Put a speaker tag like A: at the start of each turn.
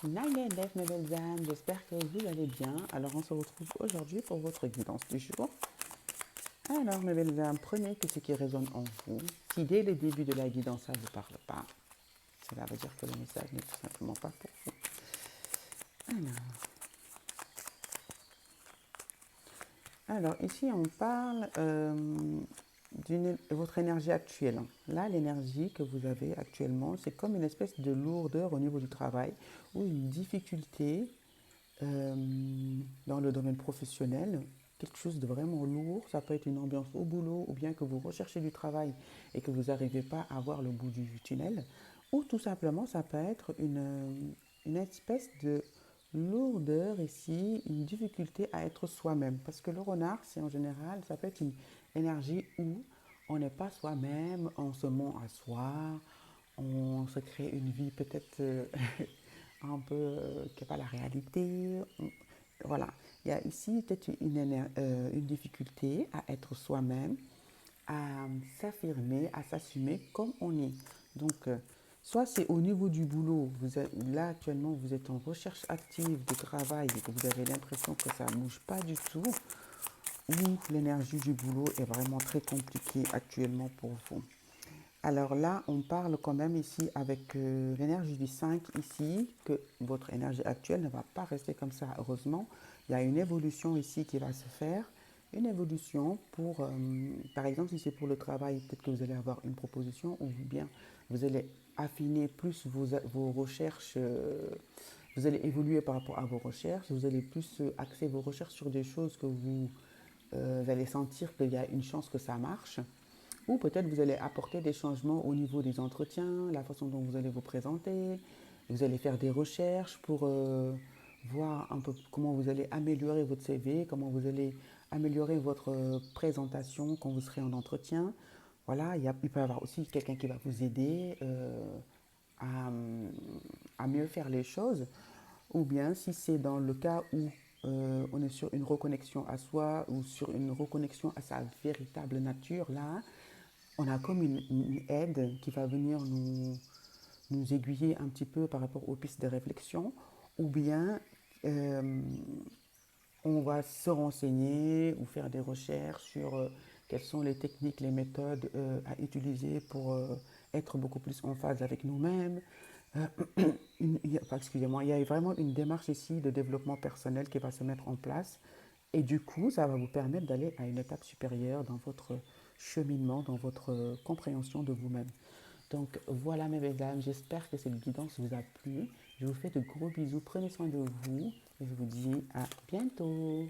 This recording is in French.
A: Nagandef, mes belles âmes, j'espère que vous allez bien. Alors, on se retrouve aujourd'hui pour votre guidance du jour. Alors, mes belles âmes, prenez tout ce qui résonne en vous. Si dès le début de la guidance, ça ne vous parle pas, cela veut dire que le message n'est tout simplement pas pour vous. Alors ici, on parle de votre énergie actuelle. Là, l'énergie que vous avez actuellement, c'est comme une espèce de lourdeur au niveau du travail ou une difficulté euh, dans le domaine professionnel, quelque chose de vraiment lourd. Ça peut être une ambiance au boulot ou bien que vous recherchez du travail et que vous n'arrivez pas à voir le bout du tunnel. Ou tout simplement, ça peut être une espèce de lourdeur ici, une difficulté à être soi-même. Parce que le renard, c'est en général, ça peut être une énergie où on n'est pas soi-même, on se ment à soi, on se crée une vie peut-être un peu qui n'est pas la réalité. Voilà, il y a ici peut-être une difficulté à être soi-même, à s'affirmer, à s'assumer comme on est. Donc, soit c'est au niveau du boulot, là actuellement vous êtes en recherche active de travail et que vous avez l'impression que ça ne bouge pas du tout, ou l'énergie du boulot est vraiment très compliquée actuellement pour vous. Alors là, on parle quand même ici avec l'énergie du 5 ici, que votre énergie actuelle ne va pas rester comme ça, heureusement. Il y a une évolution ici qui va se faire. Une évolution pour, par exemple, si c'est pour le travail, peut-être que vous allez avoir une proposition ou bien vous allez affiner plus vos recherches, vous allez évoluer par rapport à vos recherches, vous allez plus axer vos recherches sur des choses que vous allez sentir qu'il y a une chance que ça marche. Ou peut-être vous allez apporter des changements au niveau des entretiens, la façon dont vous allez vous présenter. Vous allez faire des recherches pour voir un peu comment vous allez améliorer votre CV, comment vous allez améliorer votre présentation quand vous serez en entretien. Voilà, il peut y avoir aussi quelqu'un qui va vous aider à, à mieux faire les choses. Ou bien si c'est dans le cas où on est sur une reconnexion à soi ou sur une reconnexion à sa véritable nature, là, on a comme une aide qui va venir nous aiguiller un petit peu par rapport aux pistes de réflexion, ou bien euh, on va se renseigner ou faire des recherches sur quelles sont les techniques, les méthodes à utiliser pour être beaucoup plus en phase avec nous-mêmes. Excusez-moi, il y a vraiment une démarche ici de développement personnel qui va se mettre en place. Et du coup, ça va vous permettre d'aller à une étape supérieure dans votre cheminement, dans votre compréhension de vous-même. Donc voilà mes belles dames, j'espère que cette guidance vous a plu. Je vous fais de gros bisous, prenez soin de vous et je vous dis à bientôt.